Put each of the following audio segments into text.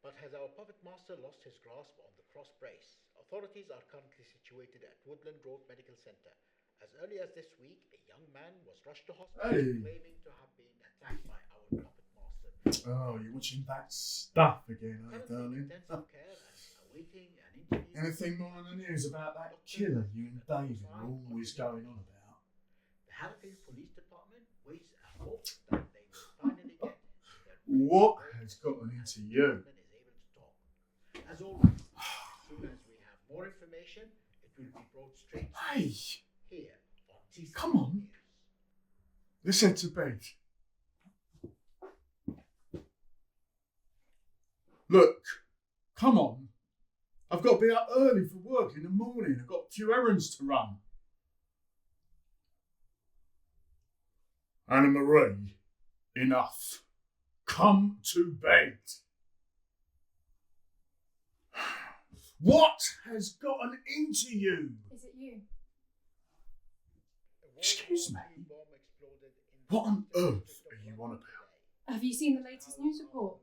But has our puppet master lost his grasp on the cross brace? Authorities are currently situated at Woodland Road Medical Center. As early as this week, a young man was rushed to hospital Hey. claiming to have been attacked by our puppet master. Oh, you're watching that stuff again, are you, Currently in darling? intensive care and awaiting an interview. Anything more on the news about that killer you and David are always going on about? The Hatfield Police Department waits and hopes that they will finally get their What has gotten into you? is able to talk. As always, as soon as we have more information, it will be brought straight to Hey, you here on TC come on. News. let's head to bed. Look, come on. I've got to be up early for work in the morning. I've got a few errands to run. Anna Marie, enough. Come to bed. What has gotten into you? Is it you? Excuse me? What on earth are you on about? Have you seen the latest news report?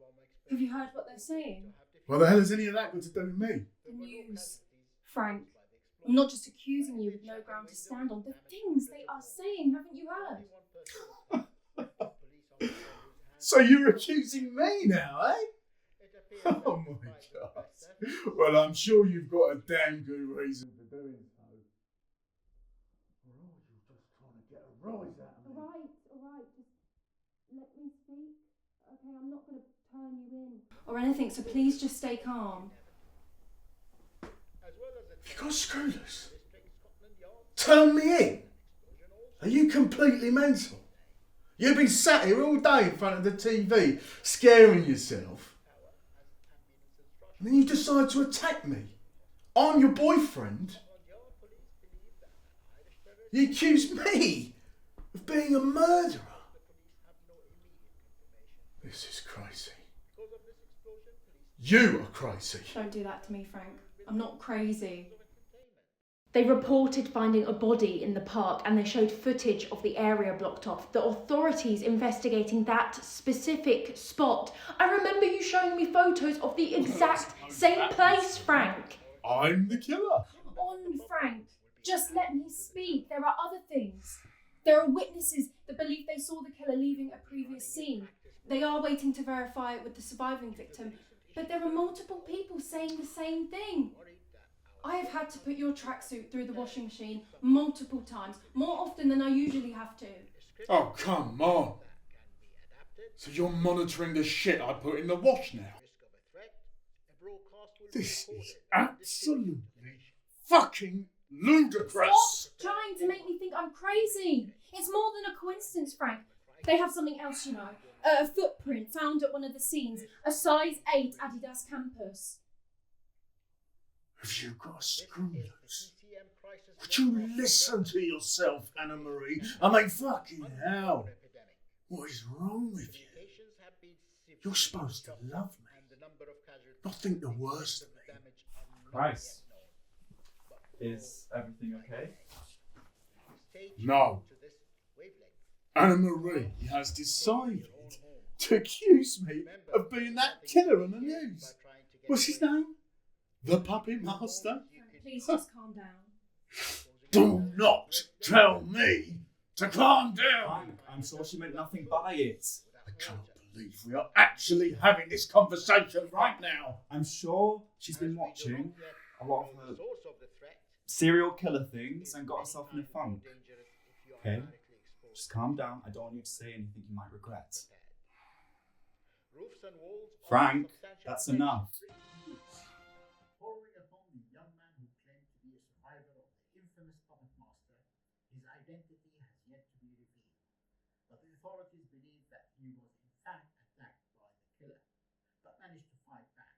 Have you heard what they're saying? What the hell has any of that got to do with me? The news. Frank, I'm not just accusing you with no ground to stand on. The things they are saying, haven't you heard? So you're accusing me now, eh? Oh my God. Well, I'm sure you've got a damn good reason for doing so. Or are you just trying to get a rise out of me? Alright, just let me speak. Okay, I'm not going to turn you in. Or anything, so please just stay calm. You got screwless. Turn me in? Are you completely mental? You've been sat here all day in front of the TV, scaring yourself. And then you decide to attack me. I'm your boyfriend. You accuse me of being a murderer. This is crazy. You are crazy. Don't do that to me, Frank. I'm not crazy. They reported finding a body in the park and they showed footage of the area blocked off. The authorities investigating that specific spot. I remember you showing me photos of the exact same place, Frank. I'm the killer. Come on, Frank. Just let me speak. There are other things. There are witnesses that believe they saw the killer leaving a previous scene. They are waiting to verify it with the surviving victim, but there are multiple people saying the same thing. I have had to put your tracksuit through the washing machine multiple times, more often than I usually have to. Oh, come on. So you're monitoring the shit I put in the wash now? This is absolutely fucking ludicrous. Stop trying to make me think I'm crazy. It's more than a coincidence, Frank. They have something else, you know. A footprint found at one of the scenes. A size 8 Adidas campus. Have you got a screw loose? Would you listen to yourself, Anna Marie? I mean, fucking hell. What is wrong with you? You're supposed to love me, not think the worst of me. Christ. Is everything okay? No. Anna Marie has decided to accuse me of being that killer on the news. What's his name? The Puppet Master? Please just calm down. Do not tell me to calm down. Frank, I'm sure she meant nothing by it. I can't believe we are actually having this conversation right now. I'm sure she's been watching a lot of her serial killer things and got herself in a funk. Okay? Just calm down. I don't want you to say anything you might regret. Frank, that's enough. Following upon the young man who claimed to be a survivor of the infamous puppet master, his identity has yet to be revealed. But the authorities believe that he was in fact attacked by the killer, but managed to fight back.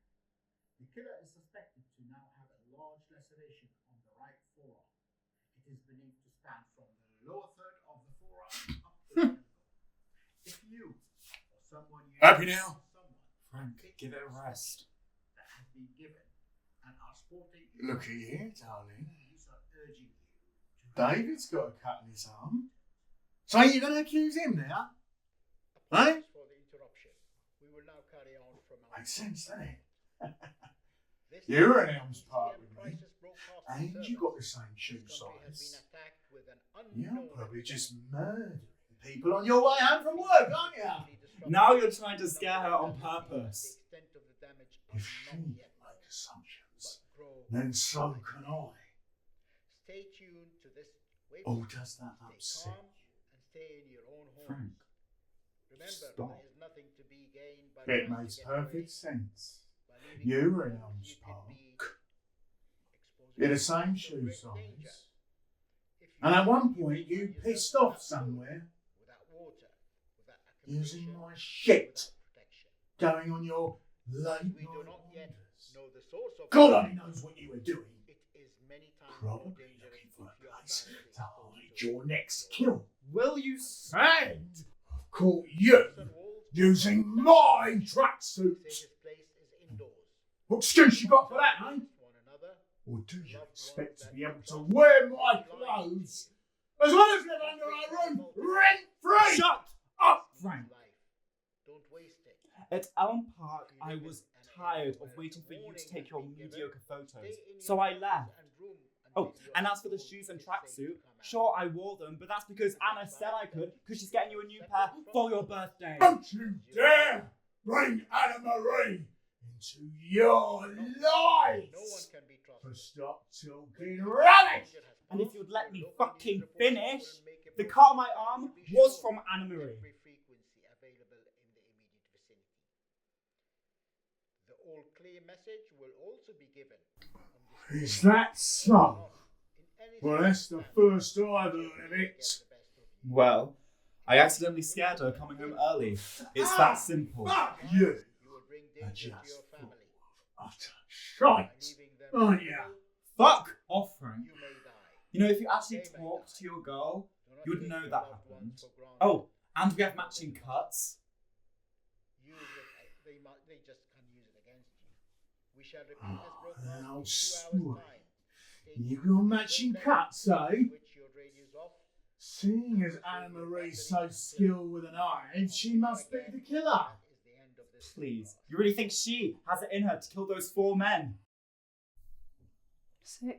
The killer is suspected to now have a large laceration on the right forearm. It is believed to span from the lower third of the forearm up to the ankle. If you or someone you Happy now? Frank, give it a rest. that has been given and are sporting Looky here, darling. police are urging you to David's got a cut in his arm. So ain't you going to accuse him now? Eh? for the interruption. We will now carry on from our Makes sense, doesn't it? You were in Elms Park with me, and you got the same shoe size. You're probably just murdering people on your way home from work, aren't you? Now you're trying to scare her on purpose. If she can make assumptions, then so can I. Stay tuned to this. Or does that upset and stay in your own home. Frank, Remember, stop. there is nothing to be gained by It trying makes to get away. perfect sense. By leaving You your were in home, Elms you could Park. be exposing You're the yourself same to shoe great size. danger. If you And at one find point you yourself pissed without off food, somewhere without water, without using accommodation, my shit, without protection. going on your late We do night not yet wanders. know the source of God only knows what you were doing. It is many times more Probably dangerous looking for if you a are place badly to exposed hide to your it. next kill. Will you And I've caught you using my tracksuit. Safest place is indoors. What excuse you got for that, eh? One another. Or do you expect to be able to wear my clothes as well as live under our roof rent-free? shut up, Frank? Don't waste it. At Elm Park, I was tired of waiting for you to take your mediocre photos, so I left. Oh, and as for the shoes and tracksuit, sure I wore them, but that's because Anna said I could, because she's getting you a new pair for your birthday. Don't you dare bring Anna Marie into your life! No one can be So trusted. stop talking rubbish! And if you'd let me fucking finish, the cut on my arm was from Anna Marie. Every frequency available in the immediate vicinity. The all clear message will also be given. on this Is that so? in any Well, that's the first I've heard of it. Well, I accidentally scared her coming home early. It's that simple. Fuck you! You will bring Are danger to just your full family. of utter By shite, leaving them aren't you? Fuck off, Frank. you may die. You know, if you actually talked to your girl, Do not you would take know your that loved happened. ones for granted. Oh, and we have matching cuts. Use it, they just can't use it against you. We shall repeat this broadcast how in 2 sweet. hours' time. Stay You tuned. got matching Don't cuts, let- eh? Switch your radios off. Seeing as Anna Marie's so skilled with a knife, she must be the killer. That is the end of this Please, broadcast. you really think she has it in her to kill those 4 men? 6.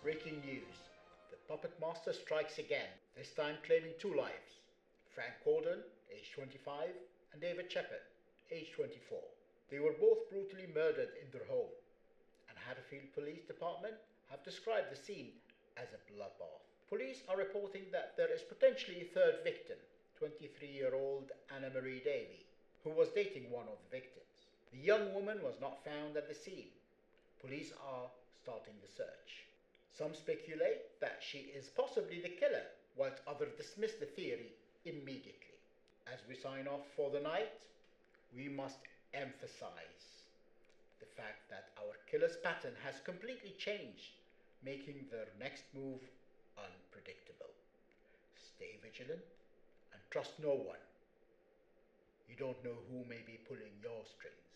Breaking news. The Puppet Master strikes again, this time claiming 2 lives. Frank Corden, age 25, and David Shepard, age 24. They were both brutally murdered in their home, and Haddonfield Police Department have described the scene as a bloodbath. Police are reporting that there is potentially a third victim, 23-year-old Anna Marie Davey, who was dating one of the victims. The young woman was not found at the scene. Police are starting the search. Some speculate that she is possibly the killer, whilst others dismiss the theory immediately. As we sign off for the night, we must emphasize the fact that our killer's pattern has completely changed, making their next move unpredictable. Stay vigilant and trust no one. You don't know who may be pulling your strings.